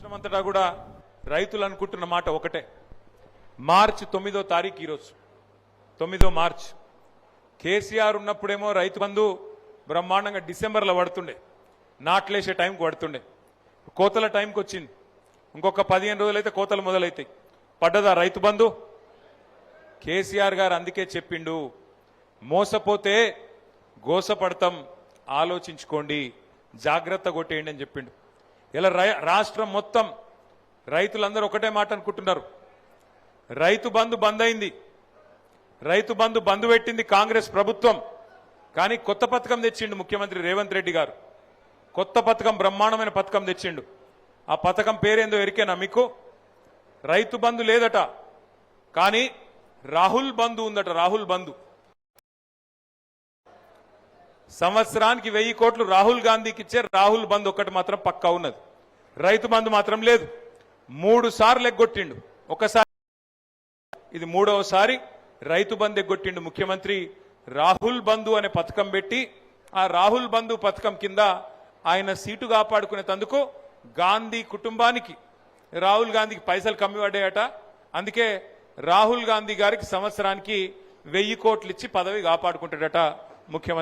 రాష్ట్రమంతటా కూడా రైతులు అనుకుంటున్న మాట ఒకటే. మార్చి 9వ తారీఖు ఈరోజు 9 మార్చి కేసీఆర్ ఉన్నప్పుడేమో రైతు బంధు బ్రహ్మాండంగా డిసెంబర్లో పడుతుండే, నాట్లేసే టైంకి పడుతుండే. కోతల టైంకి వచ్చింది, ఇంకొక 15 రోజులైతే కోతలు మొదలైతాయి. పడ్డదా రైతు బంధు? కేసీఆర్ గారు అందుకే చెప్పిండు, మోసపోతే గోసపడతాం, ఆలోచించుకోండి, జాగ్రత్త కొట్టేయండి అని చెప్పిండు. ఇలా రాష్ట్రం మొత్తం రైతులందరూ ఒకటే మాట అనుకుంటున్నారు, రైతు బంధు బంద్ అయింది, రైతు బంధు బంద్ పెట్టింది కాంగ్రెస్ ప్రభుత్వం. కానీ కొత్త పథకం తెచ్చిండు ముఖ్యమంత్రి రేవంత్ రెడ్డి గారు. కొత్త పథకం, బ్రహ్మాండమైన పథకం తెచ్చిండు. ఆ పథకం పేరేందో ఎరికేనా మీకు? రైతు బంధు లేదట, కానీ రాహుల్ బంధు ఉందట. రాహుల్ బంధు సంవత్సరానికి 1000 కోట్లు రాహుల్ గాంధీకి ఇచ్చే రాహుల్ బంధు ఒకటి మాత్రం పక్కా ఉన్నది, రైతు బంధు మాత్రం లేదు. 3 సార్లు ఎగ్గొట్టిండు, ఒకసారి ఇది 3వసారి రైతు బంధు ఎగ్గొట్టిండు ముఖ్యమంత్రి. రాహుల్ బంధు అనే పథకం పెట్టి ఆ రాహుల్ బంధు పథకం కింద ఆయన సీటు కాపాడుకునేందుకు గాంధీ కుటుంబానికి, రాహుల్ గాంధీకి పైసలు కమ్మి పడ్డాయట. అందుకే రాహుల్ గాంధీ గారికి సంవత్సరానికి 1000 కోట్లు ఇచ్చి పదవి కాపాడుకుంటాడట ముఖ్యమంత్రి.